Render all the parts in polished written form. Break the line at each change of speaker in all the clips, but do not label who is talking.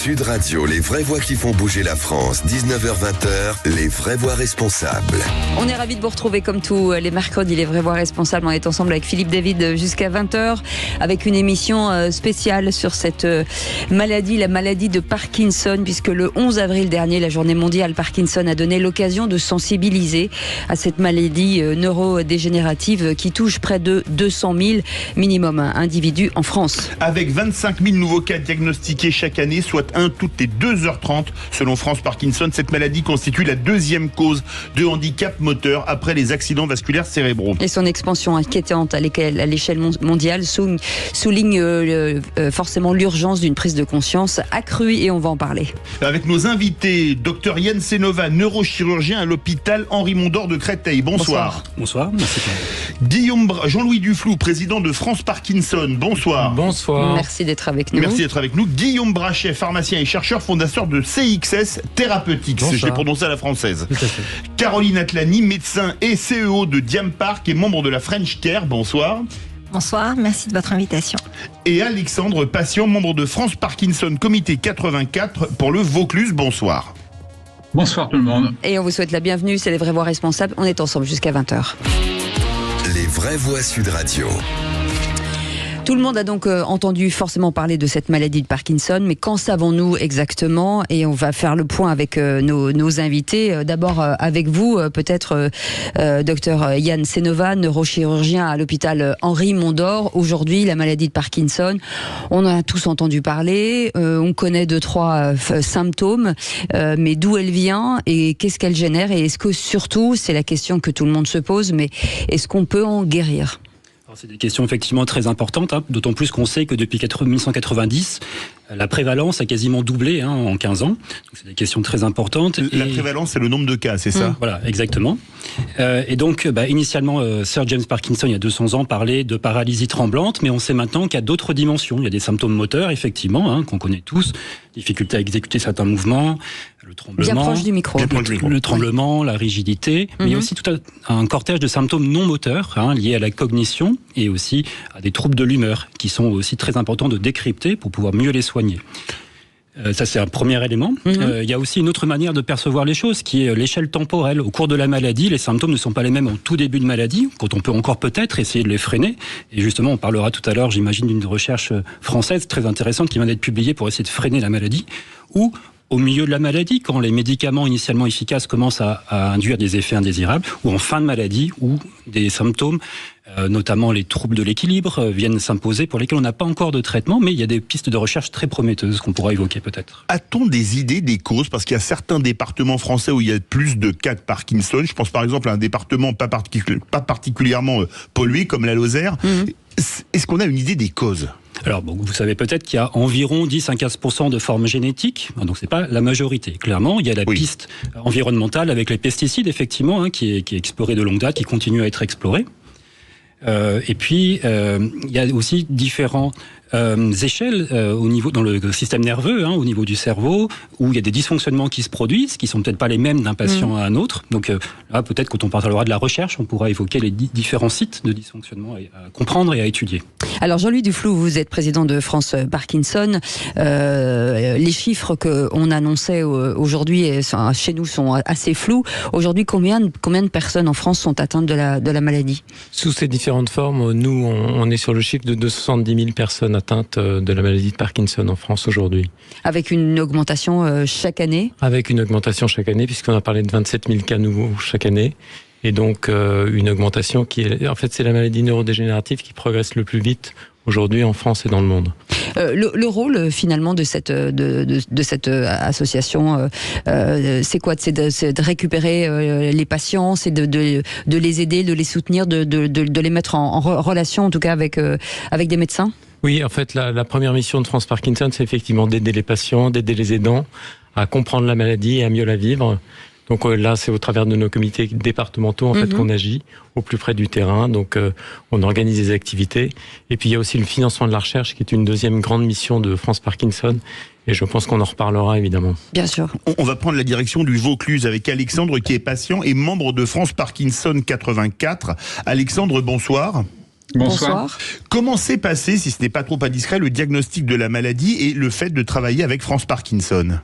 Sud Radio, les vraies voix qui font bouger la France. 19h-20h, les vraies voix responsables.
On est ravis de vous retrouver comme tous les mercredis, les vraies voix responsables. On est ensemble avec Philippe David jusqu'à 20h avec une émission spéciale sur cette maladie, la maladie de Parkinson, puisque le 11 avril dernier, la journée mondiale Parkinson a donné l'occasion de sensibiliser à cette maladie neurodégénérative qui touche près de 200 000 minimum individus en France.
Avec 25 000 nouveaux cas diagnostiqués chaque année, soit un toutes les 2h30 selon France Parkinson, cette maladie constitue la deuxième cause de handicap moteur après les accidents vasculaires cérébraux.
Et son expansion inquiétante à l'échelle mondiale souligne forcément l'urgence d'une prise de conscience accrue, et on va en parler.
Avec nos invités, Dr Yann Senova, neurochirurgien à l'hôpital Henri Mondor de Créteil. Bonsoir.
Bonsoir, merci.
Jean-Louis Duflou, président de France Parkinson. Bonsoir.
Bonsoir.
Merci d'être avec nous.
Merci d'être avec nous. Guillaume Brachet, pharmacien et chercheur, fondateur de CXS Therapeutics. Je l'ai prononcé à la française.
Tout à fait.
Caroline Atlani, médecin et CEO de Diampark et membre de la French Care. Bonsoir.
Bonsoir, merci de votre invitation.
Et Alexandre Patient, membre de France Parkinson Comité 84 pour le Vaucluse. Bonsoir.
Bonsoir tout le monde.
Et on vous souhaite la bienvenue, c'est les vraies voix responsables. On est ensemble jusqu'à 20h.
Les vraies voix Sud Radio.
Tout le monde a donc entendu forcément parler de cette maladie de Parkinson, mais qu'en savons-nous exactement? Et on va faire le point avec nos invités. D'abord avec vous, peut-être docteur Yann Senova, neurochirurgien à l'hôpital Henri Mondor. Aujourd'hui, la maladie de Parkinson, on en a tous entendu parler, on connaît 2-3 symptômes, mais d'où elle vient et qu'est-ce qu'elle génère? Et est-ce que surtout, c'est la question que tout le monde se pose, mais est-ce qu'on peut en guérir?
C'est des questions effectivement très importantes, d'autant plus qu'on sait que depuis 1990, la prévalence a quasiment doublé en 15 ans. Donc c'est des questions très importantes.
La prévalence, c'est le nombre de cas, c'est ça?
Voilà, exactement. Et donc, initialement, Sir James Parkinson, il y a 200 ans, parlait de paralysie tremblante, mais on sait maintenant qu'il y a d'autres dimensions. Il y a des symptômes moteurs, effectivement, qu'on connaît tous, difficulté à exécuter certains mouvements, le tremblement,
bien proche du micro.
Le tremblement, la rigidité, mais il y a aussi tout un cortège de symptômes non moteurs liés à la cognition et aussi à des troubles de l'humeur qui sont aussi très importants de décrypter pour pouvoir mieux les soigner. Ça, c'est un premier élément. Il y a aussi une autre manière de percevoir les choses, qui est l'échelle temporelle. Au cours de la maladie, les symptômes ne sont pas les mêmes au tout début de maladie, quand on peut encore peut-être essayer de les freiner. Et justement, on parlera tout à l'heure, j'imagine, d'une recherche française très intéressante qui vient d'être publiée pour essayer de freiner la maladie, ou au milieu de la maladie, quand les médicaments initialement efficaces commencent à induire des effets indésirables, ou en fin de maladie, où des symptômes, notamment les troubles de l'équilibre, viennent s'imposer, pour lesquels on n'a pas encore de traitement, mais il y a des pistes de recherche très prometteuses qu'on pourra évoquer peut-être.
A-t-on des idées des causes? Parce qu'il y a certains départements français où il y a plus de cas de Parkinson. Je pense par exemple à un département pas particulièrement pollué, comme la Lozère. Est-ce qu'on a une idée des causes?
Alors, vous savez peut-être qu'il y a environ 10 à 15% de formes génétiques, donc c'est pas la majorité. Clairement, il y a la piste environnementale avec les pesticides, effectivement, qui est explorée de longue date, qui continue à être explorée. Et puis, il y a aussi différents échelles au niveau dans le système nerveux, au niveau du cerveau, où il y a des dysfonctionnements qui se produisent, qui sont peut-être pas les mêmes d'un patient à un autre. Donc là, peut-être quand on parlera de la recherche, on pourra évoquer les différents sites de dysfonctionnement à comprendre et à étudier.
Alors Jean-Louis Duflou, vous êtes président de France Parkinson. Les chiffres qu'on annonçait aujourd'hui chez nous sont assez flous. Aujourd'hui, combien de personnes en France sont atteintes de la maladie?
Sous ces différentes formes, nous, on est sur le chiffre de 270 000 personnes atteintes de la maladie de Parkinson en France aujourd'hui.
Avec une augmentation chaque année? Avec
une augmentation chaque année, puisqu'on a parlé de 27 000 cas nouveaux chaque année. Et donc, une augmentation qui est... En fait, c'est la maladie neurodégénérative qui progresse le plus vite aujourd'hui en France et dans le monde.
Le rôle finalement de cette association, c'est quoi? C'est de récupérer les patients, c'est de les aider, de les soutenir, de les mettre en relation, en tout cas avec des médecins?
Oui, en fait, la première mission de France Parkinson, c'est effectivement d'aider les patients, d'aider les aidants à comprendre la maladie et à mieux la vivre. Donc là, c'est au travers de nos comités départementaux en fait qu'on agit au plus près du terrain. Donc on organise des activités. Et puis il y a aussi le financement de la recherche qui est une deuxième grande mission de France Parkinson. Et je pense qu'on en reparlera évidemment.
Bien sûr.
On va prendre la direction du Vaucluse avec Alexandre qui est patient et membre de France Parkinson 84. Alexandre, bonsoir.
Bonsoir.
Comment s'est passé, si ce n'est pas trop indiscret, le diagnostic de la maladie et le fait de travailler avec France Parkinson?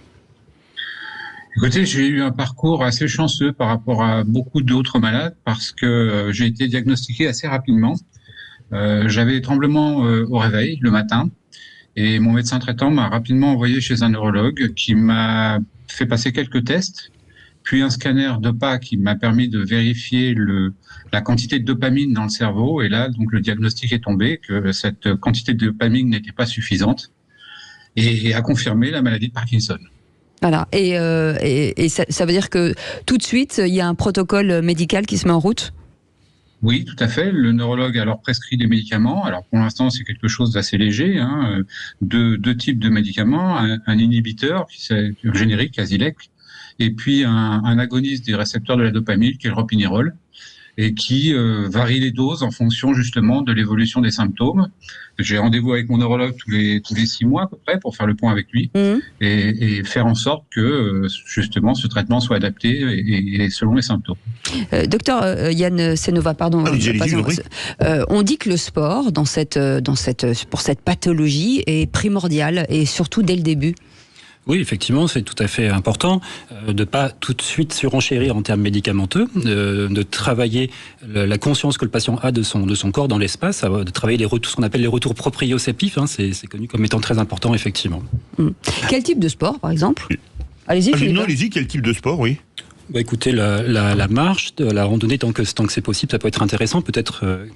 Écoutez, j'ai eu un parcours assez chanceux par rapport à beaucoup d'autres malades parce que j'ai été diagnostiqué assez rapidement. J'avais des tremblements au réveil le matin et mon médecin traitant m'a rapidement envoyé chez un neurologue qui m'a fait passer quelques tests, puis un scanner DOPA qui m'a permis de vérifier la quantité de dopamine dans le cerveau. Et là, donc, le diagnostic est tombé que cette quantité de dopamine n'était pas suffisante et a confirmé la maladie de Parkinson.
Voilà. Et ça veut dire que tout de suite, il y a un protocole médical qui se met en route?
Oui, tout à fait. Le neurologue a alors prescrit des médicaments. Alors pour l'instant, c'est quelque chose d'assez léger. Deux types de médicaments. Un inhibiteur, c'est générique, Asilec, et puis un agoniste des récepteurs de la dopamine, qui est le ropinirole, et qui varie les doses en fonction justement de l'évolution des symptômes. J'ai rendez-vous avec mon neurologue tous les 6 mois à peu près pour faire le point avec lui et faire en sorte que justement ce traitement soit adapté et selon les symptômes.
Docteur Yann Senova, pardon. On dit que le sport pour cette pathologie est primordial et surtout dès le début.
Oui, effectivement, c'est tout à fait important de ne pas tout de suite surenchérir en termes médicamenteux, de travailler la conscience que le patient a de son corps dans l'espace, de travailler ce qu'on appelle les retours proprioceptifs, c'est connu comme étant très important, effectivement.
Quel type de sport, par exemple? Allez-y, Philippe.
Non, allez-y, quel type de sport, oui?
Écoutez, la marche, la randonnée, tant que c'est possible, ça peut être intéressant, peut-être...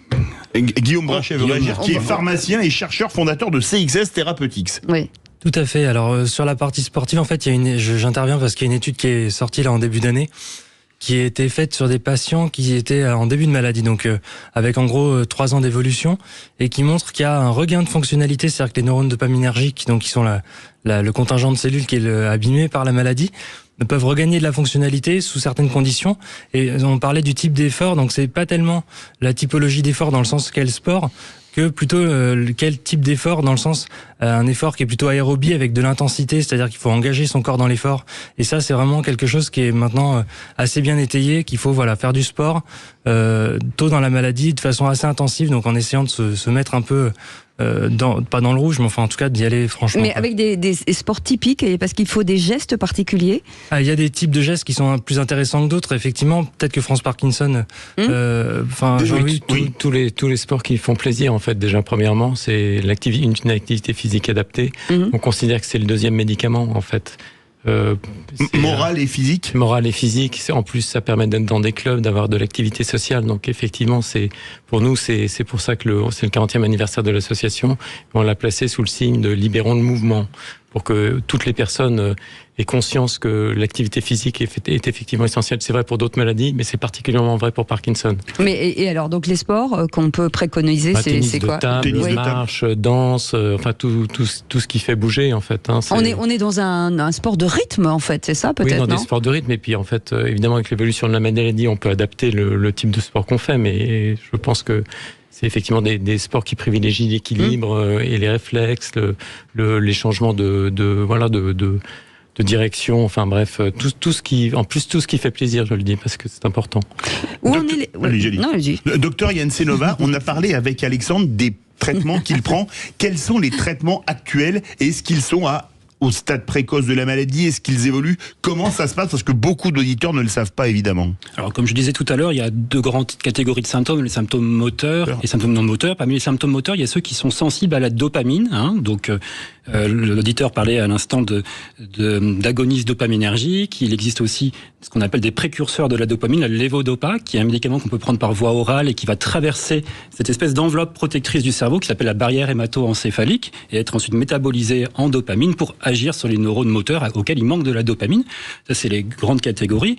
Guillaume Brachet veut réagir, qui est pharmacien et chercheur fondateur de CXS Therapeutics.
Oui.
Tout à fait. Alors sur la partie sportive, en fait, j'interviens parce qu'il y a une étude qui est sortie là en début d'année, qui a été faite sur des patients qui étaient en début de maladie, donc avec en gros 3 ans d'évolution, et qui montre qu'il y a un regain de fonctionnalité, c'est-à-dire que les neurones dopaminergiques, donc qui sont le contingent de cellules qui est abîmé par la maladie, peuvent regagner de la fonctionnalité sous certaines conditions. Et on parlait du type d'effort, donc c'est pas tellement la typologie d'effort dans le sens quel sport, que plutôt quel type d'effort, dans le sens un effort qui est plutôt aérobie avec de l'intensité, c'est-à-dire qu'il faut engager son corps dans l'effort. Et ça, c'est vraiment quelque chose qui est maintenant assez bien étayé, qu'il faut faire du sport tôt dans la maladie de façon assez intensive, donc en essayant de se mettre un peu pas dans le rouge, mais enfin en tout cas d'y aller franchement.
Mais avec des sports typiques, parce qu'il faut des gestes particuliers.
Il y a des types de gestes qui sont plus intéressants que d'autres. Effectivement, peut-être que France Parkinson.
Tous les sports qui font plaisir en fait. Déjà premièrement, c'est une activité physique adaptée. On considère que c'est le deuxième médicament en fait.
Morale et physique.
Morale et physique. En plus, ça permet d'être dans des clubs, d'avoir de l'activité sociale. Donc, effectivement, pour nous, c'est pour ça que c'est le 40e anniversaire de l'association. On l'a placé sous le signe de Libérons le mouvement, pour que toutes les personnes aient conscience que l'activité physique est effectivement essentielle. C'est vrai pour d'autres maladies, mais c'est particulièrement vrai pour Parkinson.
Mais et alors, donc les sports qu'on peut préconiser, c'est quoi?
Tennis de marche, danse, enfin tout ce qui fait bouger en fait.
On est dans un sport de rythme en fait, c'est ça peut-être?
Oui, dans des sports de rythme. Et puis en fait, évidemment, avec l'évolution de la maladie, on peut adapter le type de sport qu'on fait, mais je pense que c'est effectivement des sports qui privilégient l'équilibre et les réflexes, les changements de direction, enfin bref, tout ce qui fait plaisir, je le dis, parce que c'est important.
Docteur Yann Senova, on a parlé avec Alexandre des traitements qu'il prend. Quels sont les traitements actuels et est-ce qu'ils sont au stade précoce de la maladie? Est-ce qu'ils évoluent? Comment ça se passe? Parce que beaucoup d'auditeurs ne le savent pas, évidemment.
Alors, comme je disais tout à l'heure, il y a 2 grandes catégories de symptômes, les symptômes moteurs et les symptômes non moteurs. Parmi les symptômes moteurs, il y a ceux qui sont sensibles à la dopamine. Donc, l'auditeur parlait à l'instant d'agonistes dopaminergiques. Il existe aussi ce qu'on appelle des précurseurs de la dopamine, la levodopa, qui est un médicament qu'on peut prendre par voie orale et qui va traverser cette espèce d'enveloppe protectrice du cerveau qui s'appelle la barrière hémato-encéphalique et être ensuite métabolisé en dopamine pour agir sur les neurones moteurs auxquels il manque de la dopamine. Ça, c'est les grandes catégories.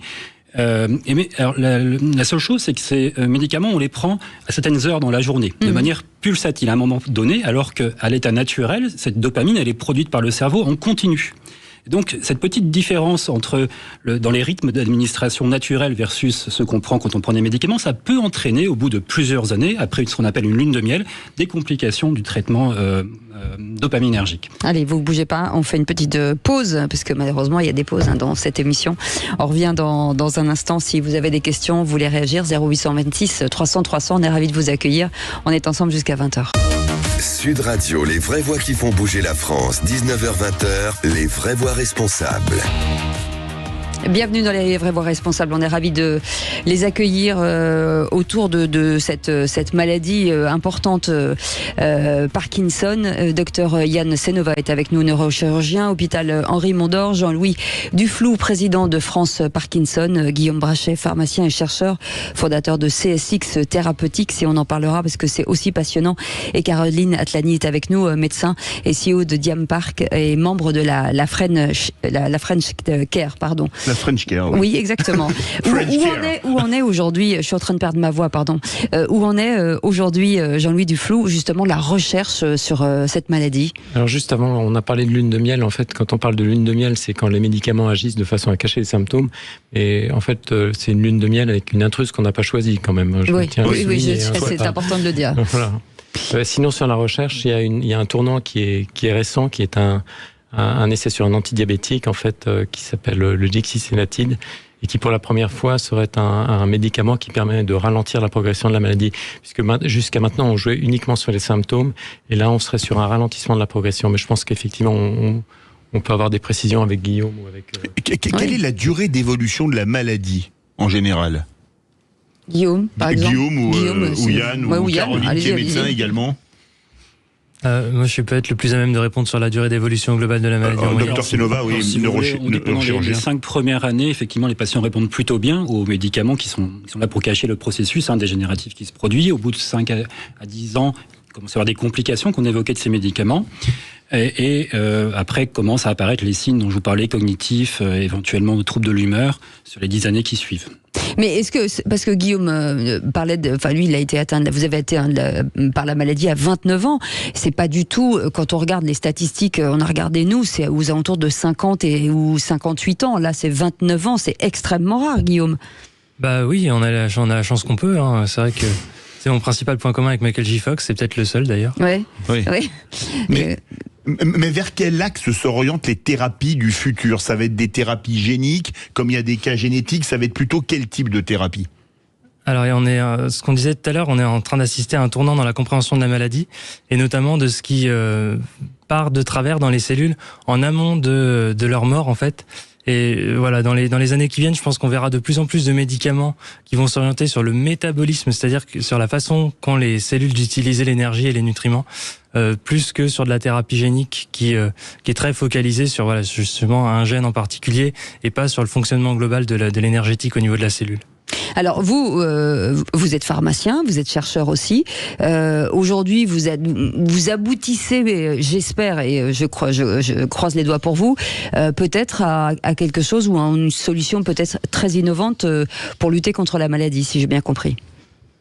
Alors, la seule chose, c'est que ces médicaments, on les prend à certaines heures dans la journée, de manière pulsatile, à un moment donné, alors qu'à l'état naturel, cette dopamine, elle est produite par le cerveau en continu. Donc cette petite différence entre dans les rythmes d'administration naturelle versus ce qu'on prend quand on prend des médicaments, ça peut entraîner au bout de plusieurs années, après ce qu'on appelle une lune de miel, des complications du traitement dopaminergique.
Allez, vous ne bougez pas, on fait une petite pause, parce que malheureusement il y a des pauses dans cette émission. On revient dans un instant. Si vous avez des questions, vous voulez réagir, 0826 300 300, on est ravis de vous accueillir. On est ensemble jusqu'à 20h.
Sud Radio, les vraies voix qui font bouger la France, 19h-20h, les vraies voix responsables.
Bienvenue dans les vraies voix responsables. On est ravis de les accueillir autour de cette maladie importante, Parkinson. Docteur Yann Senova est avec nous, neurochirurgien, hôpital Henri Mondor. Jean-Louis Duflou, président de France Parkinson. Guillaume Brachet, pharmacien et chercheur, fondateur de CSX Therapeutics, et on en parlera parce que c'est aussi passionnant. Et Caroline Atlani est avec nous, médecin et CEO de Diam Park et membre de la French Care, pardon.
La French Care.
Oui, exactement. où on est aujourd'hui, je suis en train de perdre ma voix, pardon. Où en est aujourd'hui, Jean-Louis Duflou, justement, la recherche sur cette maladie?
Alors juste avant, on a parlé de lune de miel. En fait, quand on parle de lune de miel, c'est quand les médicaments agissent de façon à cacher les symptômes. Et en fait, c'est une lune de miel avec une intruse qu'on n'a pas choisie quand même.
C'est important de le dire.
Voilà. Sinon, sur la recherche, il y a un tournant qui est récent, qui est un essai sur un antidiabétique en fait qui s'appelle le dixisélatide et qui pour la première fois serait un médicament qui permet de ralentir la progression de la maladie, puisque jusqu'à maintenant on jouait uniquement sur les symptômes et là on serait sur un ralentissement de la progression. Mais je pense qu'effectivement on peut avoir des précisions avec Guillaume ou avec.
Quelle est la durée d'évolution de la maladie en général?
Guillaume, par exemple.
Guillaume ou Yann ou Caroline qui est médecin également.
Moi, je peux être le plus à même de répondre sur la durée d'évolution globale de la maladie.
Docteur Senova, oui,
pendant les 5 premières années, effectivement, les patients répondent plutôt bien aux médicaments qui sont là pour cacher le processus dégénératif qui se produit. Au bout de 5 à 10 ans, il commence à y avoir des complications qu'on évoquait de ces médicaments. Et après commencent à apparaître les signes dont je vous parlais, cognitifs, éventuellement de troubles de l'humeur, sur les 10 années qui suivent.
Mais est-ce que, parce que Guillaume parlait lui il a été atteint, vous avez été par la maladie à 29 ans, c'est pas du tout, quand on regarde les statistiques, on a regardé nous, c'est aux alentours de 50 ou 58 ans, là c'est 29 ans, c'est extrêmement rare, Guillaume.
Bah oui, on a la chance qu'on peut, c'est vrai que c'est mon principal point commun avec Michael J. Fox, c'est peut-être le seul d'ailleurs.
Oui. Mais vers quel axe s'orientent les thérapies du futur? Ça va être des thérapies géniques, comme il y a des cas génétiques, ça va être plutôt quel type de thérapie?
Alors, ce qu'on disait tout à l'heure, on est en train d'assister à un tournant dans la compréhension de la maladie, et notamment de ce qui part de travers dans les cellules en amont de leur mort, en fait. Et voilà, dans les années qui viennent, je pense qu'on verra de plus en plus de médicaments qui vont s'orienter sur le métabolisme, c'est-à-dire sur la façon qu'ont les cellules d'utiliser l'énergie et les nutriments, plus que sur de la thérapie génique qui est très focalisée sur justement un gène en particulier et pas sur le fonctionnement global de l'énergétique au niveau de la cellule.
Alors vous êtes pharmacien, vous êtes chercheur aussi. Aujourd'hui, vous aboutissez, j'espère et je croise les doigts pour vous, peut-être à quelque chose ou à une solution peut-être très innovante pour lutter contre la maladie, si j'ai bien compris.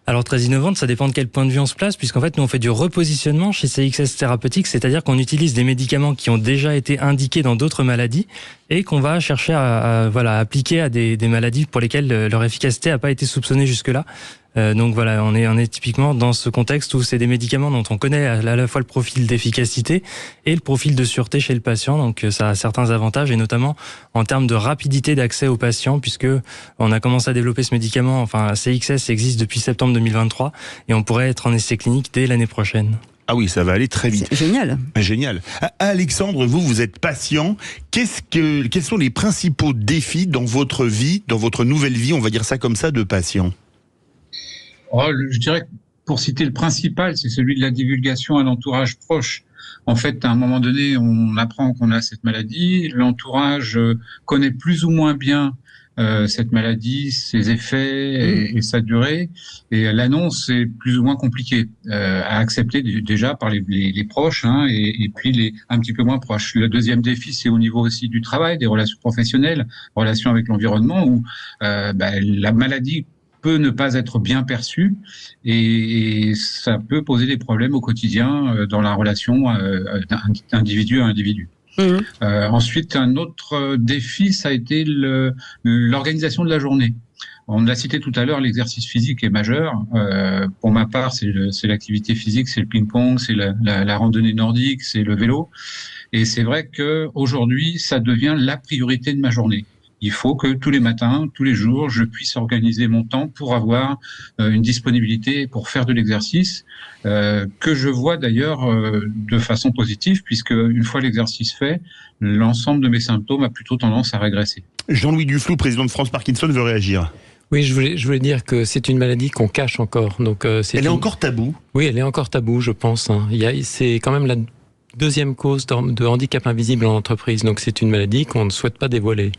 Alors très innovante, ça dépend de quel point de vue on se place, puisqu'en fait nous on fait du repositionnement chez CSX Therapeutics, c'est-à-dire qu'on utilise des médicaments qui ont déjà été indiqués dans d'autres maladies et qu'on va chercher à appliquer à des maladies pour lesquelles leur efficacité n'a pas été soupçonnée jusque-là. Donc voilà, on est typiquement dans ce contexte où c'est des médicaments dont on connaît à la fois le profil d'efficacité et le profil de sûreté chez le patient. Donc ça a certains avantages et notamment en termes de rapidité d'accès aux patients, puisque on a commencé à développer ce médicament. Enfin, CXS existe depuis septembre 2023 et on pourrait être en essai clinique dès l'année prochaine.
Ah oui, ça va aller très vite.
C'est génial.
Génial. Alexandre, vous êtes patient. Quels sont les principaux défis dans votre vie, dans votre nouvelle vie, on va dire ça comme ça, de patient?
Je dirais que pour citer le principal, c'est celui de la divulgation à l'entourage proche. En fait, à un moment donné, on apprend qu'on a cette maladie, l'entourage connaît plus ou moins bien cette maladie, ses effets et sa durée, et l'annonce est plus ou moins compliquée à accepter déjà par les proches et puis un petit peu moins proches. Le deuxième défi, c'est au niveau aussi du travail, des relations professionnelles, relations avec l'environnement, où la maladie peut ne pas être bien perçue et ça peut poser des problèmes au quotidien dans la relation individu à individu. Ensuite, un autre défi, ça a été l'organisation de la journée. On l'a cité tout à l'heure, l'exercice physique est majeur. Pour ma part, c'est l'activité physique, c'est le ping-pong, c'est la randonnée nordique, c'est le vélo. Et c'est vrai qu'aujourd'hui, ça devient la priorité de ma journée. Il faut que tous les matins, tous les jours, je puisse organiser mon temps pour avoir une disponibilité pour faire de l'exercice, que je vois d'ailleurs de façon positive, puisque une fois l'exercice fait, l'ensemble de mes symptômes a plutôt tendance à régresser.
Jean-Louis Duflou, président de France Parkinson, veut réagir.
Oui, je voulais dire que c'est une maladie qu'on cache encore. Donc,
elle est encore taboue.
Oui, elle est encore taboue, je pense. C'est quand même la deuxième cause de handicap invisible en entreprise. Donc, c'est une maladie qu'on ne souhaite pas dévoiler.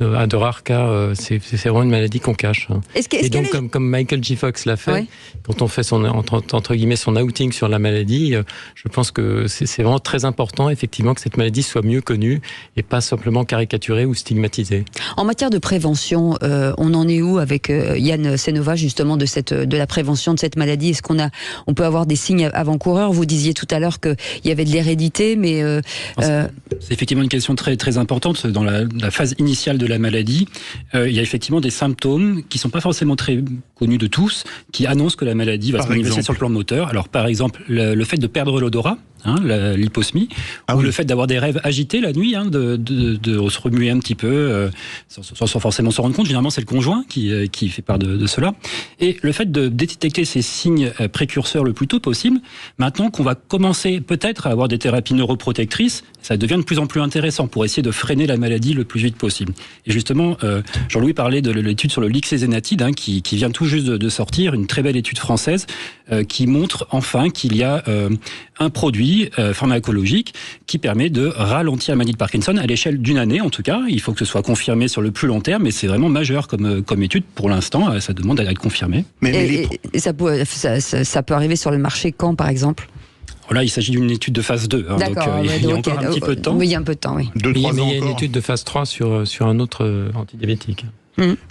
À de rares cas, c'est vraiment une maladie qu'on cache. Et donc, comme Michael J. Fox l'a fait, quand on fait entre guillemets son outing sur la maladie, je pense que c'est vraiment très important, effectivement, que cette maladie soit mieux connue et pas simplement caricaturée ou stigmatisée.
En matière de prévention, on en est où avec Yann Senova, justement, de la prévention de cette maladie? Est-ce on peut avoir des signes avant-coureurs? Vous disiez tout à l'heure qu'il y avait de l'hérédité, mais...
C'est effectivement une question très, très importante. Dans la phase initiale de la maladie, il y a effectivement des symptômes qui ne sont pas forcément très connus de tous, qui annoncent que la maladie va se manifester sur le plan moteur. Alors par exemple, le fait de perdre l'odorat, l'hyposmie, ou le fait d'avoir des rêves agités la nuit, de se remuer un petit peu, sans forcément se rendre compte. Généralement, c'est le conjoint qui fait part de cela. Et le fait de détecter ces signes précurseurs le plus tôt possible, maintenant qu'on va commencer peut-être à avoir des thérapies neuroprotectrices, ça devient de plus en plus intéressant pour essayer de freiner la maladie le plus vite possible. Et justement, Jean-Louis parlait de l'étude sur le lixézénatide, qui vient tout juste de sortir, une très belle étude française, qui montre enfin qu'il y a un produit pharmacologique qui permet de ralentir la maladie de Parkinson à l'échelle d'une année, en tout cas. Il faut que ce soit confirmé sur le plus long terme, mais c'est vraiment majeur comme étude. Pour l'instant, ça demande à être confirmé.
Et ça peut arriver sur le marché quand, par exemple?
Là, il s'agit d'une étude de phase 2.
D'accord,
donc il y a encore un petit peu de temps.
Oui, il y a un peu de temps, oui.
Mais il y a une étude de phase 3 sur un autre antidiabétique.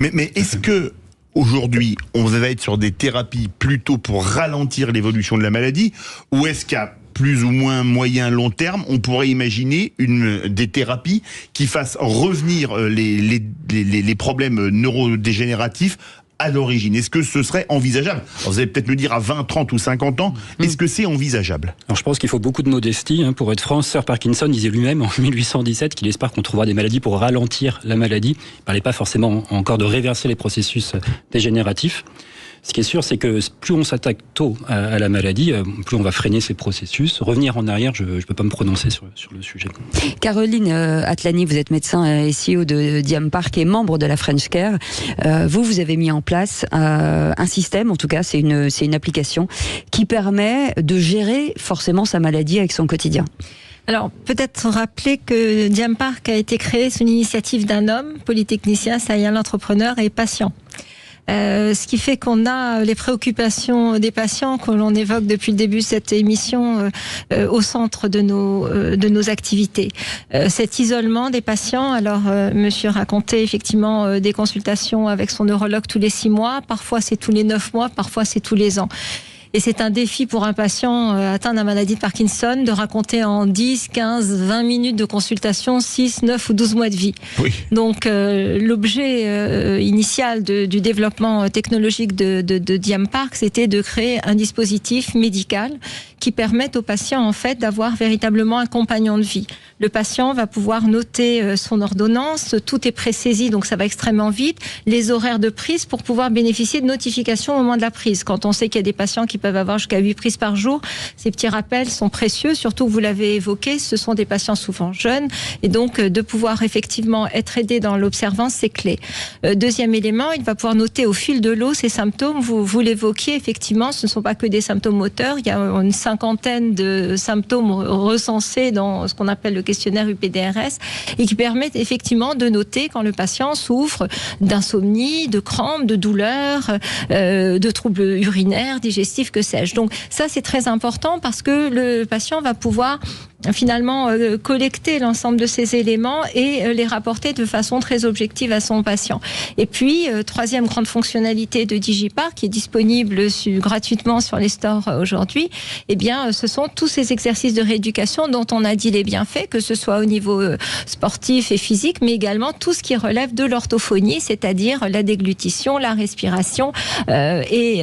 Mais est-ce que aujourd'hui, on va être sur des thérapies plutôt pour ralentir l'évolution de la maladie, ou est-ce qu'à plus ou moins moyen long terme, on pourrait imaginer des thérapies qui fassent revenir les problèmes neurodégénératifs à l'origine? Est-ce que ce serait envisageable? Alors vous allez peut-être me dire à 20, 30 ou 50 ans, est-ce que c'est envisageable?
Alors je pense qu'il faut beaucoup de modestie. Pour être franc, Sir Parkinson disait lui-même en 1817 qu'il espère qu'on trouvera des maladies pour ralentir la maladie. Il ne parlait pas forcément encore de réverser les processus dégénératifs. Ce qui est sûr, c'est que plus on s'attaque tôt à la maladie, plus on va freiner ces processus. Revenir en arrière, je ne peux pas me prononcer sur le sujet.
Caroline Atlani, vous êtes médecin et CEO de Diam Park et membre de la French Care. Vous avez mis en place un système, en tout cas, c'est une application qui permet de gérer forcément sa maladie avec son quotidien.
Alors, peut-être rappeler que Diam Park a été créé sous l'initiative d'un homme, polytechnicien, serial entrepreneur et patient. Ce qui fait qu'on a les préoccupations des patients que l'on évoque depuis le début de cette émission au centre de nos activités. Cet isolement des patients, alors monsieur racontait effectivement des consultations avec son neurologue tous les 6 mois, parfois c'est tous les 9 mois, parfois c'est tous les ans. Et c'est un défi pour un patient atteint de la maladie de Parkinson de raconter en 10, 15, 20 minutes de consultation 6, 9 ou 12 mois de vie. Oui. Donc l'objet initial du développement technologique de Diam Park, c'était de créer un dispositif médical qui permette aux patients en fait d'avoir véritablement un compagnon de vie. Le patient va pouvoir noter son ordonnance, tout est présaisi, donc ça va extrêmement vite, les horaires de prise pour pouvoir bénéficier de notifications au moment de la prise. Quand on sait qu'il y a des patients qui peuvent avoir jusqu'à 8 prises par jour, ces petits rappels sont précieux, surtout vous l'avez évoqué, ce sont des patients souvent jeunes, et donc de pouvoir effectivement être aidé dans l'observance, c'est clé. Deuxième élément, il va pouvoir noter au fil de l'eau ces symptômes, vous l'évoquiez, effectivement, ce ne sont pas que des symptômes moteurs, il y a une cinquantaine de symptômes recensés dans ce qu'on appelle le questionnaire UPDRS et qui permettent effectivement de noter quand le patient souffre d'insomnie, de crampes, de douleurs, de troubles urinaires, digestifs, que sais-je. Donc ça, c'est très important parce que le patient va pouvoir finalement collecter l'ensemble de ces éléments et les rapporter de façon très objective à son patient. Et puis, troisième grande fonctionnalité de DigiPark, qui est disponible gratuitement sur les stores aujourd'hui, eh bien, ce sont tous ces exercices de rééducation dont on a dit les bienfaits, que ce soit au niveau sportif et physique, mais également tout ce qui relève de l'orthophonie, c'est-à-dire la déglutition, la respiration, et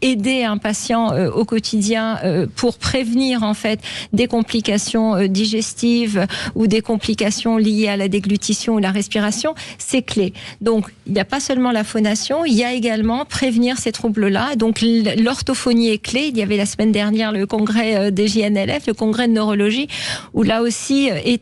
aider un patient au quotidien pour prévenir en fait des complications digestives ou des complications liées à la déglutition ou la respiration, c'est clé. Donc, il n'y a pas seulement la phonation, il y a également prévenir ces troubles-là. Donc, l'orthophonie est clé. Il y avait la semaine dernière le congrès des JNLF, le congrès de neurologie, où là aussi les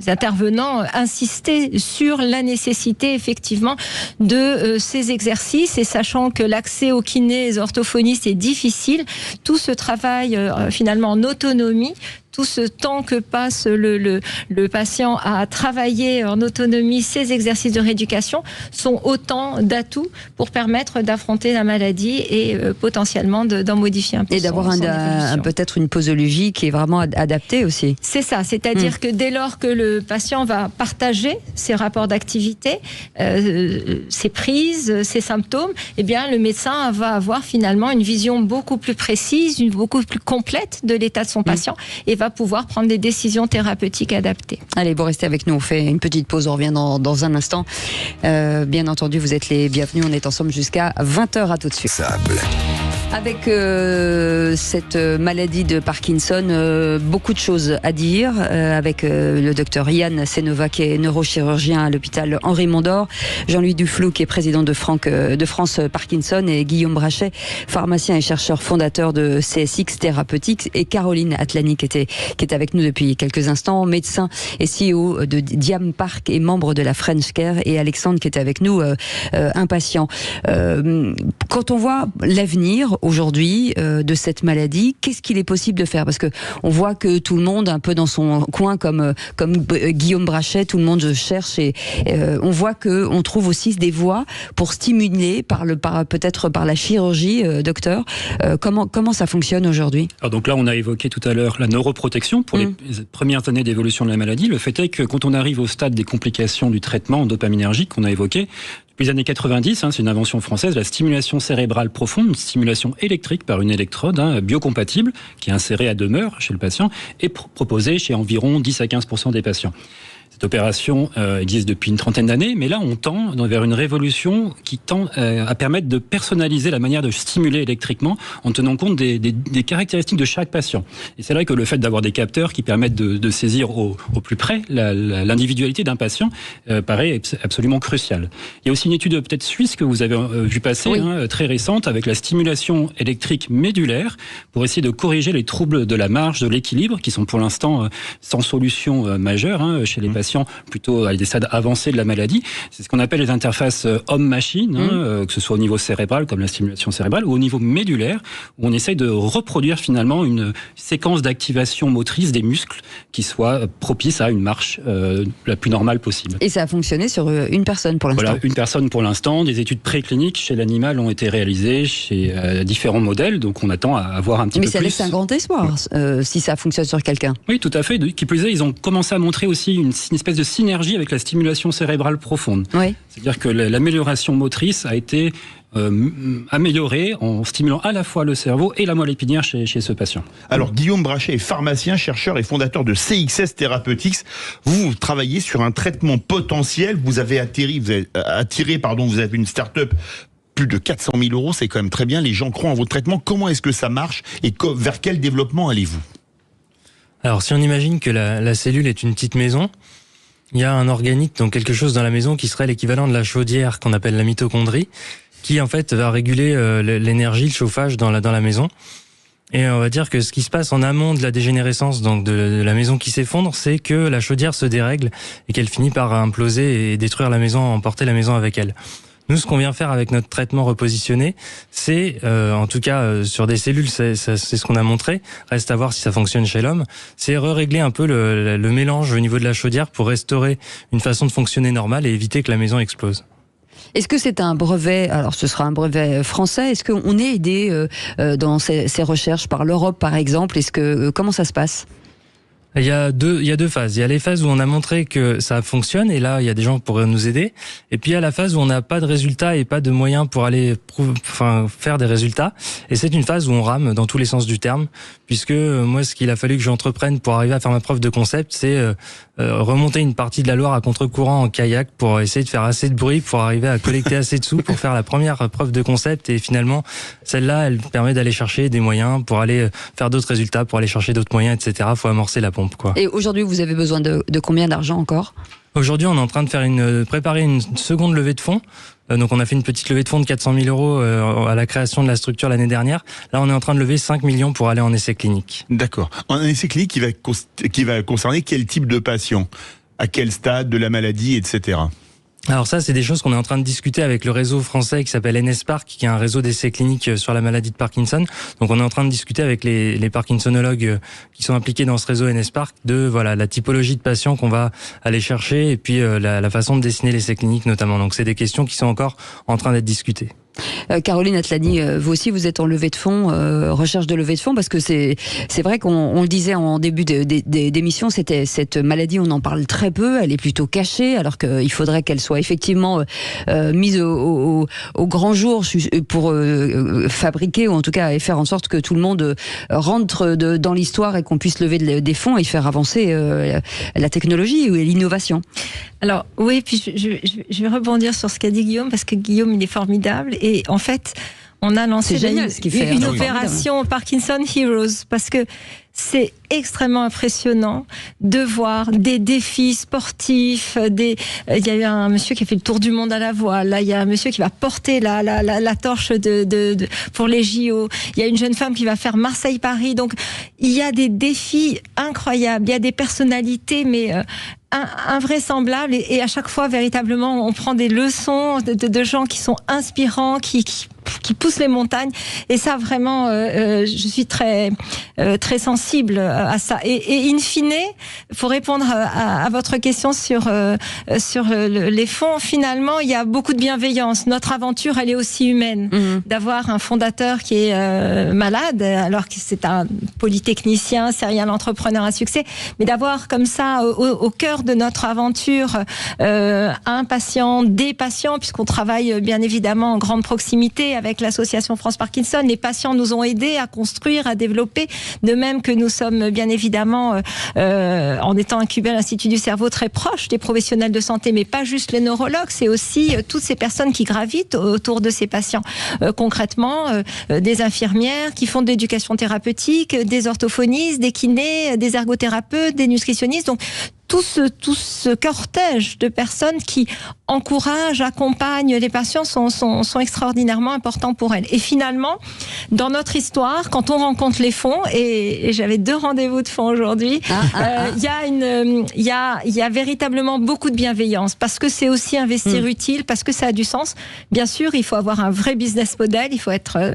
intervenants insistaient sur la nécessité effectivement de ces exercices, et sachant que l'accès aux kinés et orthophonistes est difficile, tout ce travail finalement en autonomie, tout ce temps que passe le patient à travailler en autonomie, ces exercices de rééducation sont autant d'atouts pour permettre d'affronter la maladie et potentiellement d'en modifier un peu.
Et d'avoir peut-être une posologie qui est vraiment adaptée aussi.
C'est ça, c'est-à-dire que dès lors que le patient va partager ses rapports d'activité, ses prises, ses symptômes, eh bien le médecin va avoir finalement une vision beaucoup plus précise, beaucoup plus complète de l'état de son patient et va pouvoir prendre des décisions thérapeutiques adaptées.
Allez, vous restez avec nous, on fait une petite pause, on revient dans un instant. Bien entendu, vous êtes les bienvenus, on est ensemble jusqu'à 20h, à tout de suite. Avec cette maladie de Parkinson, beaucoup de choses à dire, avec le docteur Yann Senova qui est neurochirurgien à l'hôpital Henri Mondor, Jean-Louis Duflou qui est président de France Parkinson, et Guillaume Brachet, pharmacien et chercheur fondateur de CSX Therapeutics, et Caroline Atlani qui est avec nous depuis quelques instants, médecin et CEO de DiamPark et membre de la French Care, et Alexandre qui était avec nous, un patient. Quand on voit l'avenir aujourd'hui de cette maladie, qu'est-ce qu'il est possible de faire? Parce que on voit que tout le monde, un peu dans son coin, comme Guillaume Brachet, tout le monde cherche, et on voit que on trouve aussi des voies pour stimuler peut-être par la chirurgie, docteur. Comment ça fonctionne aujourd'hui?
Alors donc là, on a évoqué tout à l'heure la neuroprotection pour les premières années d'évolution de la maladie. Le fait est que quand on arrive au stade des complications du traitement en dopaminergique qu'on a évoqué, depuis les années 90, c'est une invention française, la stimulation cérébrale profonde, une stimulation électrique par une électrode biocompatible qui est insérée à demeure chez le patient et proposée chez environ 10 à 15% des patients. Cette opération existe depuis une trentaine d'années, mais là on tend vers une révolution qui tend à permettre de personnaliser la manière de stimuler électriquement en tenant compte des caractéristiques de chaque patient. Et c'est vrai que le fait d'avoir des capteurs qui permettent de saisir au plus près l'individualité d'un patient paraît absolument crucial. Il y a aussi une étude peut-être suisse que vous avez vu passer, très récente, avec la stimulation électrique médulaire pour essayer de corriger les troubles de la marge, de l'équilibre, qui sont pour l'instant sans solution majeure chez les patients plutôt à des stades avancés de la maladie. C'est ce qu'on appelle les interfaces homme-machine, que ce soit au niveau cérébral, comme la stimulation cérébrale, ou au niveau médulaire, où on essaye de reproduire finalement une séquence d'activation motrice des muscles qui soit propice à une marche la plus normale possible.
Et ça a fonctionné sur une personne pour l'instant?
Voilà, une personne pour l'instant. Des études précliniques chez l'animal ont été réalisées chez différents modèles, donc on attend à voir un petit peu plus.
Mais ça laisse un grand espoir, si ça fonctionne sur quelqu'un.
Oui, tout à fait. Qui plus est, ils ont commencé à montrer aussi une espèce de synergie avec la stimulation cérébrale profonde.
Oui.
C'est-à-dire que l'amélioration motrice a été améliorée en stimulant à la fois le cerveau et la moelle épinière chez ce patient.
Alors, Guillaume Brachet est pharmacien, chercheur et fondateur de CXS Therapeutics. Vous travaillez sur un traitement potentiel. Vous avez vous avez une start-up plus de 400 000 €, c'est quand même très bien. Les gens croient en votre traitement. Comment est-ce que ça marche et vers quel développement allez-vous?
Alors, si on imagine que la cellule est une petite maison, il y a un organique, donc quelque chose dans la maison qui serait l'équivalent de la chaudière qu'on appelle la mitochondrie, qui en fait va réguler l'énergie, le chauffage dans la maison. Et on va dire que ce qui se passe en amont de la dégénérescence, donc de la maison qui s'effondre, c'est que la chaudière se dérègle et qu'elle finit par imploser et détruire la maison, emporter la maison avec elle. Nous, ce qu'on vient faire avec notre traitement repositionné, c'est, en tout cas sur des cellules, c'est ce qu'on a montré, reste à voir si ça fonctionne chez l'homme, c'est régler un peu le mélange au niveau de la chaudière pour restaurer une façon de fonctionner normale et éviter que la maison explose.
Est-ce que c'est un brevet, alors ce sera un brevet français, est-ce qu'on est aidé dans ces recherches par l'Europe par exemple? Comment ça se passe?
Il y a deux phases. Il y a les phases où on a montré que ça fonctionne et là il y a des gens qui pourraient nous aider. Et puis il y a la phase où on n'a pas de résultats et pas de moyens pour aller faire des résultats. Et c'est une phase où on rame dans tous les sens du terme, puisque moi ce qu'il a fallu que j'entreprenne pour arriver à faire ma preuve de concept, c'est remonter une partie de la Loire à contre-courant en kayak pour essayer de faire assez de bruit pour arriver à collecter assez de sous pour faire la première preuve de concept. Et finalement celle-là elle permet d'aller chercher des moyens pour aller faire d'autres résultats, pour aller chercher d'autres moyens, etc. Faut amorcer la pompe.
Et aujourd'hui, vous avez besoin de combien d'argent encore?
Aujourd'hui, on est en train de préparer une seconde levée de fonds. Donc, on a fait une petite levée de fonds de 400 000 euros à la création de la structure l'année dernière. Là, on est en train de lever 5 millions pour aller en essai clinique.
D'accord. En essai clinique qui va concerner quel type de patient? À quel stade de la maladie, etc.
Alors ça, c'est des choses qu'on est en train de discuter avec le réseau français qui s'appelle NSPark, qui est un réseau d'essais cliniques sur la maladie de Parkinson. Donc on est en train de discuter avec les parkinsonologues qui sont impliqués dans ce réseau NSPark de la typologie de patients qu'on va aller chercher et puis la façon de dessiner l'essai clinique notamment. Donc c'est des questions qui sont encore en train d'être discutées.
Caroline Atlani, vous aussi vous êtes en levée de fonds, recherche de levée de fonds, parce que c'est vrai qu'on le disait en début d'émission, cette maladie on en parle très peu, elle est plutôt cachée, alors qu'il faudrait qu'elle soit effectivement mise au grand jour pour fabriquer, ou en tout cas faire en sorte que tout le monde rentre dans l'histoire et qu'on puisse lever des fonds et faire avancer la technologie ou l'innovation.
Alors oui, puis je vais rebondir sur ce qu'a dit Guillaume, parce que Guillaume il est formidable. Et en fait, on a lancé une opération Parkinson Heroes, parce que c'est extrêmement impressionnant de voir des défis sportifs. Il y a eu un monsieur qui a fait le tour du monde à la voile. Là, il y a un monsieur qui va porter la torche pour les JO. Il y a une jeune femme qui va faire Marseille-Paris. Donc, il y a des défis incroyables. Il y a des personnalités, mais invraisemblables. Et à chaque fois, véritablement, on prend des leçons de gens qui sont inspirants, qui poussent les montagnes. Et ça, vraiment, je suis très sensible à ça. Et in fine, pour répondre à votre question sur les fonds, finalement, il y a beaucoup de bienveillance. Notre aventure, elle est aussi humaine. D'avoir un fondateur qui est malade, alors que c'est un polytechnicien, serial entrepreneur à succès, mais d'avoir comme ça, au cœur de notre aventure, un patient, des patients, puisqu'on travaille bien évidemment en grande proximité avec l'association France Parkinson. Les patients nous ont aidés à construire, à développer, de même que nous sommes bien évidemment, en étant incubés à l'Institut du cerveau, très proches des professionnels de santé, mais pas juste les neurologues, c'est aussi toutes ces personnes qui gravitent autour de ces patients. Concrètement, des infirmières qui font de l'éducation thérapeutique, des orthophonistes, des kinés, des ergothérapeutes, des nutritionnistes. Donc, tout ce cortège de personnes qui encouragent, accompagnent les patients sont extraordinairement importants pour elles. Et finalement, dans notre histoire, quand on rencontre les fonds, et j'avais 2 rendez-vous de fonds aujourd'hui, il y a véritablement beaucoup de bienveillance, parce que c'est aussi investir utile, parce que ça a du sens. Bien sûr, il faut avoir un vrai business model, il faut être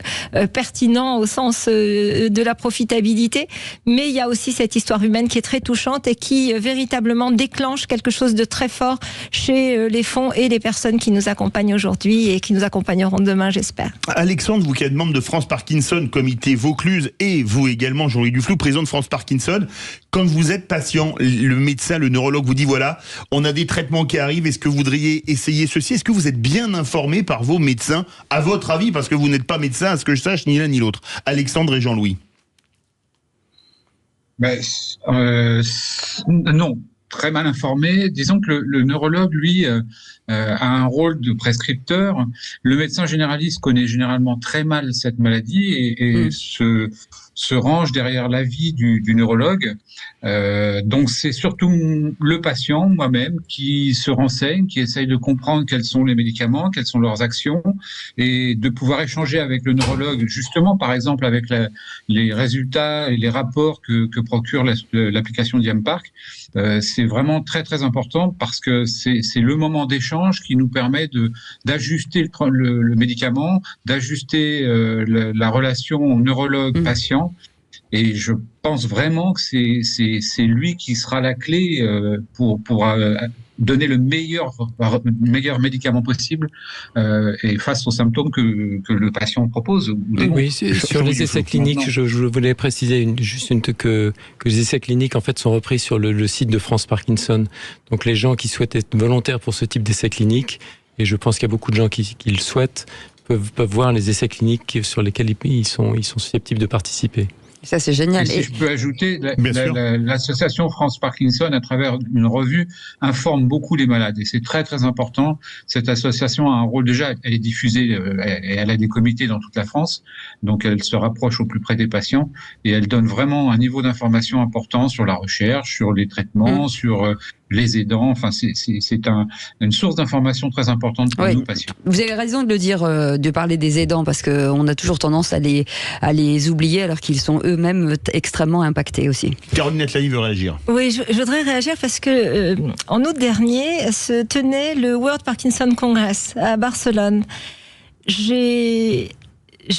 pertinent au sens de la profitabilité, mais il y a aussi cette histoire humaine qui est très touchante et qui véritablement déclenche quelque chose de très fort chez les fonds et les personnes qui nous accompagnent aujourd'hui et qui nous accompagneront demain, j'espère.
Alexandre, vous qui êtes membre de France Parkinson, comité Vaucluse, et vous également, Jean-Louis Duflou, président de France Parkinson, quand vous êtes patient, le médecin, le neurologue vous dit voilà, on a des traitements qui arrivent, est-ce que vous voudriez essayer ceci? Est-ce que vous êtes bien informé par vos médecins, à votre avis, parce que vous n'êtes pas médecin, à ce que je sache, ni l'un ni l'autre? Alexandre et Jean-Louis.
Non, très mal informé. Disons que le neurologue, lui, a un rôle de prescripteur. Le médecin généraliste connaît généralement très mal cette maladie et se range derrière l'avis du neurologue. Donc c'est surtout le patient, moi-même, qui se renseigne, qui essaye de comprendre quels sont les médicaments, quelles sont leurs actions, et de pouvoir échanger avec le neurologue, justement, par exemple, avec les résultats et les rapports que procure l'application Diampark. C'est vraiment très très important, parce que c'est le moment d'échange qui nous permet d'ajuster le médicament, d'ajuster la relation neurologue-patient. Et je pense vraiment que c'est lui qui sera la clé pour donner le meilleur médicament possible et face aux symptômes que le patient propose.
Oui, sur les essais cliniques, je voulais préciser que les essais cliniques en fait sont repris sur le site de France Parkinson. Donc les gens qui souhaitent être volontaires pour ce type d'essais cliniques, et je pense qu'il y a beaucoup de gens qui le souhaitent, peuvent voir les essais cliniques sur lesquels ils sont susceptibles de participer.
Ça, c'est génial.
Et si je peux ajouter, l'association France Parkinson, à travers une revue, informe beaucoup les malades. Et c'est très, très important. Cette association a un rôle déjà, elle est diffusée, et elle a des comités dans toute la France. Donc, elle se rapproche au plus près des patients. Et elle donne vraiment un niveau d'information important sur la recherche, sur les traitements, sur les aidants. Enfin, c'est une source d'information très importante pour nous, patients.
Vous avez raison de le dire, de parler des aidants, parce qu'on a toujours tendance à les oublier, alors qu'ils sont eux-mêmes extrêmement impactés aussi.
Caroline Atlaï veut réagir.
Oui, je voudrais réagir parce que en août dernier se tenait le World Parkinson Congress à Barcelone. Je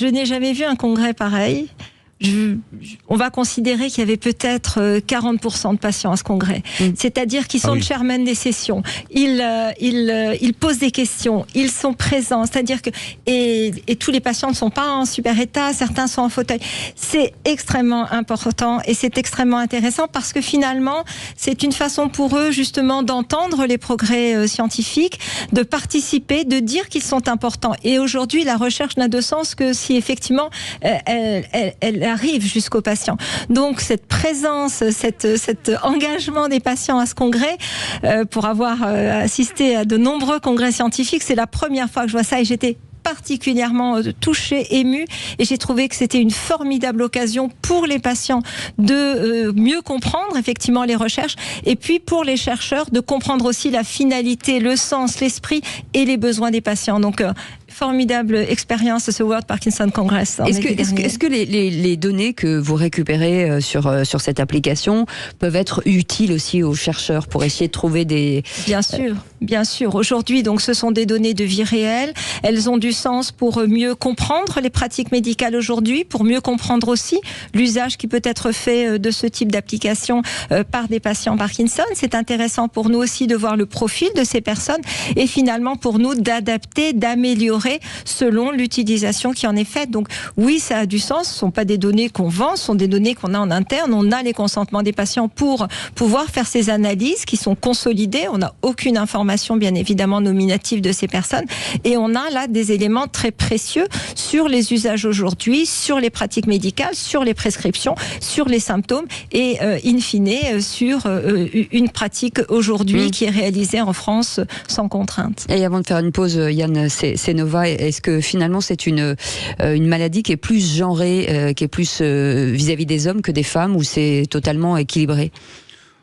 n'ai jamais vu un congrès pareil. On va considérer qu'il y avait peut-être 40% de patients à ce congrès. C'est-à-dire qu'ils sont le chairman des sessions. Ils posent des questions. Ils sont présents. C'est-à-dire que et tous les patients ne sont pas en super état. Certains sont en fauteuil. C'est extrêmement important et c'est extrêmement intéressant parce que finalement, c'est une façon pour eux justement d'entendre les progrès scientifiques, de participer, de dire qu'ils sont importants. Et aujourd'hui, la recherche n'a de sens que si effectivement elle arrive jusqu'aux patients. Donc cette présence, cet engagement des patients à ce congrès, pour avoir assisté à de nombreux congrès scientifiques, c'est la première fois que je vois ça et j'étais particulièrement touchée, émue, et j'ai trouvé que c'était une formidable occasion pour les patients de mieux comprendre effectivement les recherches, et puis pour les chercheurs de comprendre aussi la finalité, le sens, l'esprit et les besoins des patients. Donc formidable expérience ce World Parkinson Congress.
Est-ce que les données que vous récupérez sur cette application peuvent être utiles aussi aux chercheurs pour essayer de trouver des...
Bien sûr. Aujourd'hui, donc, ce sont des données de vie réelle. Elles ont du sens pour mieux comprendre les pratiques médicales aujourd'hui, pour mieux comprendre aussi l'usage qui peut être fait de ce type d'application par des patients Parkinson. C'est intéressant pour nous aussi de voir le profil de ces personnes et finalement pour nous d'adapter, d'améliorer selon l'utilisation qui en est faite. Donc oui, ça a du sens. Ce ne sont pas des données qu'on vend, ce sont des données qu'on a en interne. On a les consentements des patients pour pouvoir faire ces analyses qui sont consolidées. On n'a aucune information, bien évidemment, nominative de ces personnes. Et on a là des éléments très précieux sur les usages aujourd'hui, sur les pratiques médicales, sur les prescriptions, sur les symptômes et in fine sur une pratique aujourd'hui qui est réalisée en France sans contrainte.
Et avant de faire une pause, Yann Senova, est-ce que finalement c'est une maladie qui est plus genrée, qui est plus vis-à-vis des hommes que des femmes, ou c'est totalement équilibré?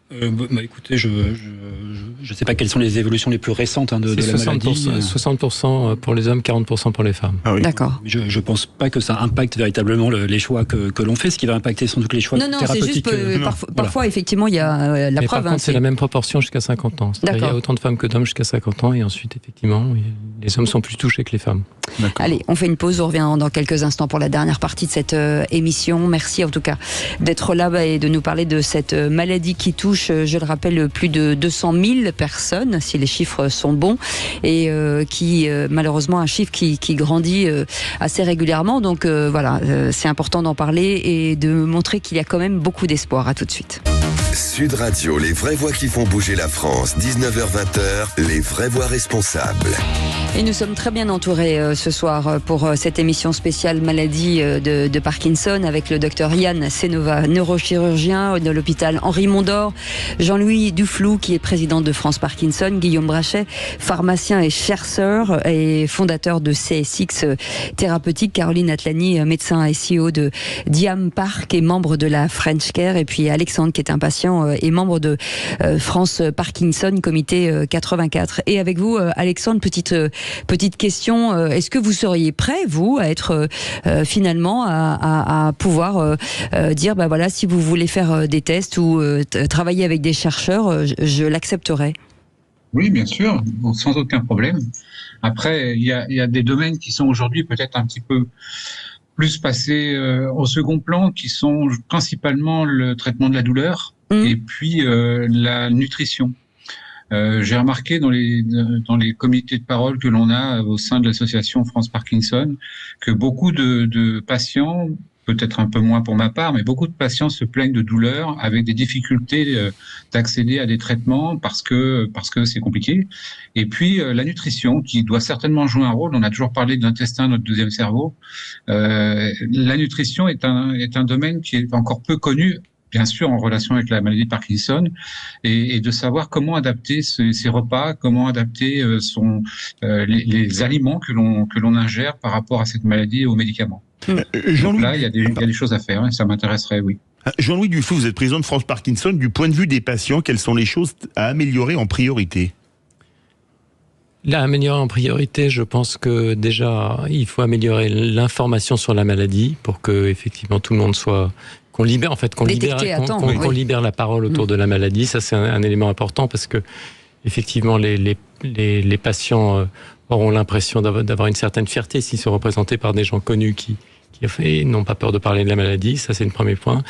Écoutez, je ne sais pas quelles sont les évolutions les plus récentes de la maladie.
60% pour les hommes, 40% pour les femmes.
Ah oui. D'accord.
Je ne pense pas que ça impacte véritablement les choix que l'on fait. Ce qui va impacter sans doute les choix thérapeutiques.
Non, c'est juste parfois, effectivement, il y a la preuve.
Par contre, c'est la même proportion jusqu'à 50 ans. Il y a autant de femmes que d'hommes jusqu'à 50 ans, et ensuite, effectivement, les hommes sont plus touchés que les femmes.
Allez, on fait une pause, on revient dans quelques instants pour la dernière partie de cette émission. Merci en tout cas d'être là et de nous parler de cette maladie qui touche, je le rappelle, plus de 200 000 personnes, si les chiffres sont bons, et qui, malheureusement, un chiffre qui grandit assez régulièrement. Donc voilà, c'est important d'en parler et de montrer qu'il y a quand même beaucoup d'espoir. À tout de suite.
Sud Radio, les vraies voix qui font bouger la France, 19h-20h, les vraies voix responsables.
Et nous sommes très bien entourés ce soir pour cette émission spéciale maladie de Parkinson avec le docteur Yann Senova, neurochirurgien de l'hôpital Henri Mondor, Jean-Louis Duflou qui est président de France Parkinson, Guillaume Brachet, pharmacien et chercheur et fondateur de CSX Thérapeutique, Caroline Atlani, médecin et CEO de Diam Park et membre de la French Care, et puis Alexandre qui est un patient et membre de France Parkinson, comité 84. Et avec vous, Alexandre, petite question, est-ce que vous seriez prêt, vous, à être finalement à pouvoir dire, bah voilà, si vous voulez faire des tests ou travailler avec des chercheurs, je l'accepterai?
Oui, bien sûr, sans aucun problème. Après, il y a des domaines qui sont aujourd'hui peut-être un petit peu plus passés au second plan, qui sont principalement le traitement de la douleur et puis la nutrition. J'ai remarqué dans les comités de parole que l'on a au sein de l'association France Parkinson que beaucoup de patients, peut-être un peu moins pour ma part, mais beaucoup de patients se plaignent de douleurs avec des difficultés d'accéder à des traitements parce que c'est compliqué. Et puis la nutrition qui doit certainement jouer un rôle. On a toujours parlé de l'intestin, notre deuxième cerveau. La nutrition est un domaine qui est encore peu connu, bien sûr en relation avec la maladie de Parkinson, et de savoir comment adapter ses repas, comment adapter les aliments que l'on ingère par rapport à cette maladie et aux médicaments. Donc là, il y a des choses à faire, et ça m'intéresserait, oui.
Jean-Louis Dufaux, vous êtes président de France Parkinson. Du point de vue des patients, quelles sont les choses à améliorer en priorité ?
Là, améliorer en priorité, je pense que déjà, il faut améliorer l'information sur la maladie pour que effectivement tout le monde qu'on libère la parole autour de la maladie. Ça, c'est un élément important parce que effectivement, les patients auront l'impression d'avoir une certaine fierté s'ils sont représentés par des gens connus qui n'ont pas peur de parler de la maladie. Ça, c'est le premier point.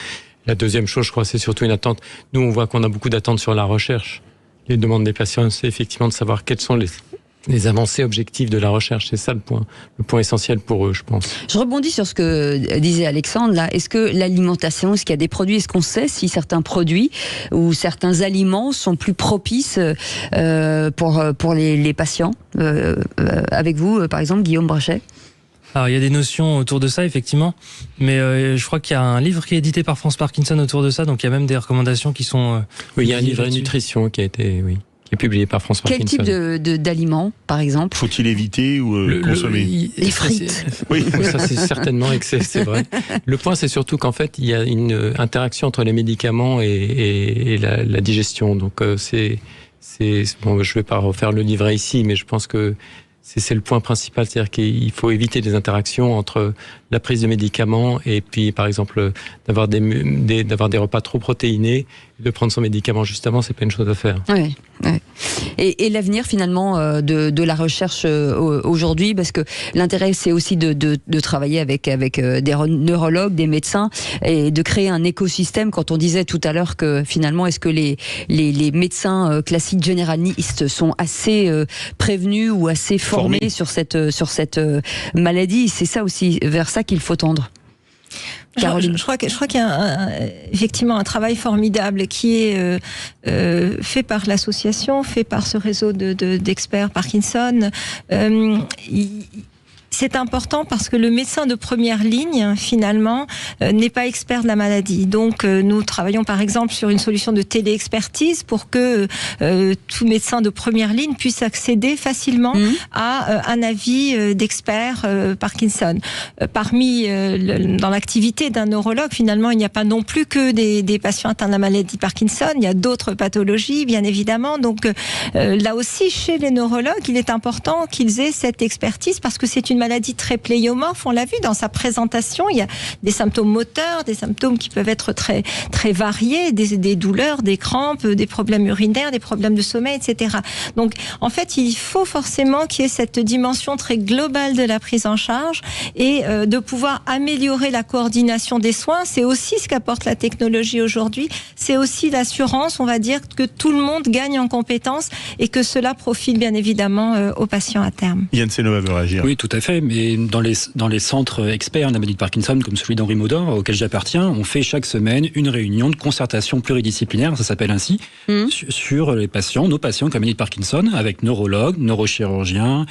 La deuxième chose, je crois, c'est surtout une attente. Nous, on voit qu'on a beaucoup d'attentes sur la recherche. Les demandes des patients, c'est effectivement de savoir quelles sont les avancées objectives de la recherche. C'est ça le point essentiel pour eux, je pense.
Je rebondis sur ce que disait Alexandre là. Est-ce que l'alimentation, est-ce qu'il y a des produits, est-ce qu'on sait si certains produits ou certains aliments sont plus propices pour les patients avec vous, par exemple, Guillaume Brachet?
Alors, il y a des notions autour de ça, effectivement, mais je crois qu'il y a un livre qui est édité par France Parkinson autour de ça, donc il y a même des recommandations qui sont...
oui, il y a un livre de nutrition qui est publié par France Parkinson.
Quel type d'aliments, par exemple ?
Faut-il éviter ou consommer ?
Les frites.
Oui, ça c'est certainement excès, c'est vrai. Le point, c'est surtout qu'en fait, il y a une interaction entre les médicaments et la digestion. Donc, bon, je vais pas refaire le livret ici, mais je pense que c'est le point principal, c'est-à-dire qu'il faut éviter des interactions entre la prise de médicaments et puis, par exemple, d'avoir des repas trop protéinés, de prendre son médicament juste avant, c'est pas une chose à faire.
Oui. Et l'avenir finalement de la recherche aujourd'hui, parce que l'intérêt c'est aussi de travailler avec des neurologues, des médecins, et de créer un écosystème. Quand on disait tout à l'heure que finalement est-ce que les médecins classiques généralistes sont assez prévenus ou assez formés sur cette maladie, c'est ça aussi, vers ça qu'il faut tendre.
Je crois qu'il y a effectivement un travail formidable qui est fait par l'association, fait par ce réseau d'experts Parkinson. C'est important parce que le médecin de première ligne, finalement, n'est pas expert de la maladie. Donc, nous travaillons par exemple sur une solution de téléexpertise pour que tout médecin de première ligne puisse accéder facilement à un avis d'expert Parkinson. Dans l'activité d'un neurologue, finalement, il n'y a pas non plus que des patients atteints de la maladie Parkinson. Il y a d'autres pathologies, bien évidemment. Donc, là aussi, chez les neurologues, il est important qu'ils aient cette expertise parce que c'est une maladie très pléiomorphe, on l'a vu dans sa présentation, il y a des symptômes moteurs, des symptômes qui peuvent être très, très variés, des douleurs, des crampes, des problèmes urinaires, des problèmes de sommeil, etc. Donc, en fait, il faut forcément qu'il y ait cette dimension très globale de la prise en charge et de pouvoir améliorer la coordination des soins. C'est aussi ce qu'apporte la technologie aujourd'hui. C'est aussi l'assurance, on va dire, que tout le monde gagne en compétences et que cela profite bien évidemment aux patients à terme.
Yann Senova veut réagir.
Oui, tout à fait. Mais dans les centres experts de la maladie de Parkinson, comme celui d'Henri Maudin, auquel j'appartiens, on fait chaque semaine une réunion de concertation pluridisciplinaire, ça s'appelle ainsi, sur les patients, nos patients avec la maladie de Parkinson, avec neurologues, neurochirurgiens,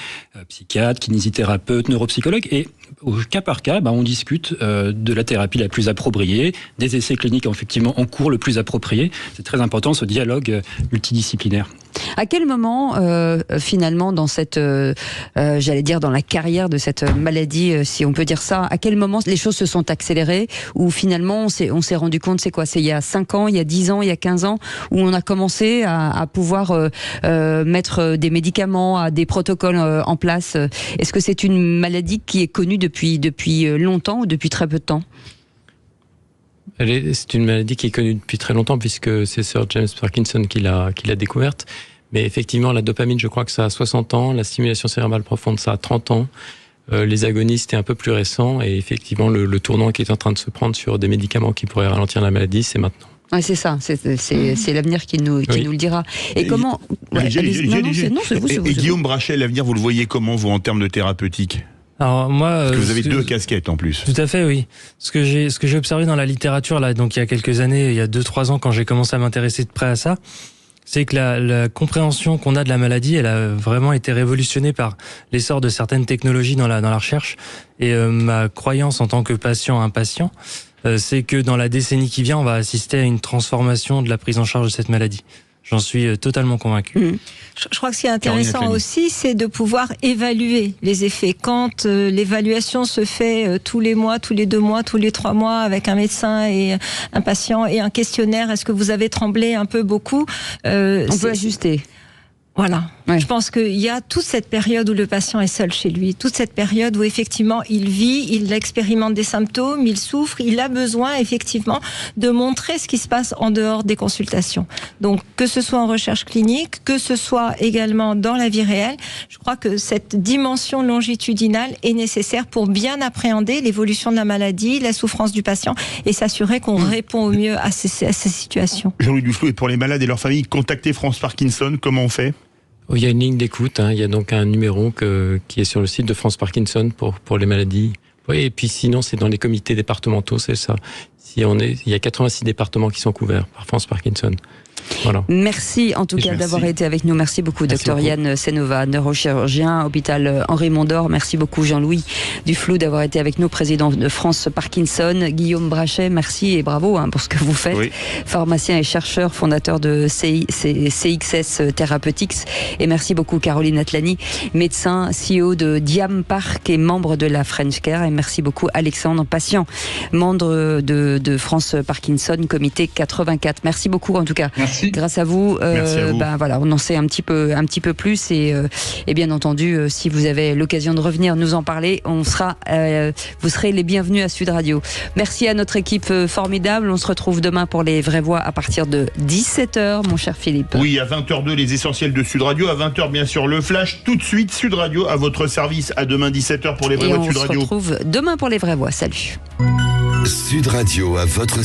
psychiatres, kinésithérapeutes, neuropsychologues, et au cas par cas, on discute de la thérapie la plus appropriée, des essais cliniques effectivement en cours le plus approprié. C'est très important, ce dialogue multidisciplinaire.
À quel moment, finalement, dans cette, j'allais dire, dans la carrière de cette maladie, si on peut dire ça, à quel moment les choses se sont accélérées, ou finalement on s'est rendu compte, c'est quoi ? C'est il y a 5 ans, il y a 10 ans, il y a 15 ans, où on a commencé à pouvoir mettre des médicaments, à des protocoles en place. Est-ce que c'est une maladie qui est connue depuis longtemps ou depuis très peu de temps ?
C'est une maladie qui est connue depuis très longtemps puisque c'est Sir James Parkinson qui l'a découverte. Mais effectivement, la dopamine, je crois que ça a 60 ans, la stimulation cérébrale profonde, ça a 30 ans. Les agonistes, c'est un peu plus récent. Et effectivement, le tournant qui est en train de se prendre sur des médicaments qui pourraient ralentir la maladie, c'est maintenant.
Ouais, c'est ça, c'est l'avenir qui nous le dira. Et comment...
Et Guillaume Brachet, l'avenir, vous le voyez comment, vous, en termes de thérapeutique ?
Alors moi,
parce que vous avez deux casquettes en plus.
Tout à fait, oui. Ce que j'ai observé dans la littérature, là, donc il y a quelques années, il y a 2-3 ans, quand j'ai commencé à m'intéresser de près à ça, c'est que la compréhension qu'on a de la maladie, elle a vraiment été révolutionnée par l'essor de certaines technologies dans la recherche. Et ma croyance en tant que impatient, c'est que dans la décennie qui vient, on va assister à une transformation de la prise en charge de cette maladie. J'en suis totalement convaincu.
Je crois que ce qui est intéressant aussi, c'est de pouvoir évaluer les effets. Quand l'évaluation se fait tous les mois, tous les 2 mois, tous les 3 mois, avec un médecin et un patient et un questionnaire, est-ce que vous avez tremblé un peu beaucoup ?
On peut ajuster.
Voilà.
Ouais.
Je pense qu'il y a toute cette période où le patient est seul chez lui, toute cette période où effectivement il vit, il expérimente des symptômes, il souffre, il a besoin effectivement de montrer ce qui se passe en dehors des consultations. Donc que ce soit en recherche clinique, que ce soit également dans la vie réelle, je crois que cette dimension longitudinale est nécessaire pour bien appréhender l'évolution de la maladie, la souffrance du patient et s'assurer qu'on répond au mieux à ces situations.
Jean-Louis Duflot, et pour les malades et leurs familles, contactez France Parkinson, comment on fait ?
Il y a une ligne d'écoute, il y a donc un numéro qui est sur le site de France Parkinson pour les maladies. Oui, et puis sinon, c'est dans les comités départementaux, c'est ça. Il y a 86 départements qui sont couverts par France Parkinson. Voilà.
Merci en tout cas d'avoir été avec nous. Merci beaucoup, Dr Yann Senova, neurochirurgien, hôpital Henri Mondor. Merci beaucoup, Jean-Louis Duflot, d'avoir été avec nous, président de France Parkinson. Guillaume Brachet, merci et bravo pour ce que vous faites. Oui. Pharmacien et chercheur, fondateur de CXS Therapeutics. Et merci beaucoup, Caroline Atlani, médecin, CEO de Diam Park et membre de la French Care. Et merci beaucoup, Alexandre Patient, membre de France Parkinson, comité 84. Merci beaucoup en tout cas.
Merci.
Grâce à vous, voilà, on en sait un petit peu plus et bien entendu, si vous avez l'occasion de revenir nous en parler, vous serez les bienvenus à Sud Radio. Merci à notre équipe formidable. On se retrouve demain pour les vraies voix à partir de 17h, mon cher Philippe.
Oui, à 20h02, les essentiels de Sud Radio. À 20h, bien sûr, le flash. Tout de suite, Sud Radio à votre service. À demain 17h pour les vraies voix de Sud Radio.
On se retrouve demain pour les vraies voix. Salut.
Sud Radio à votre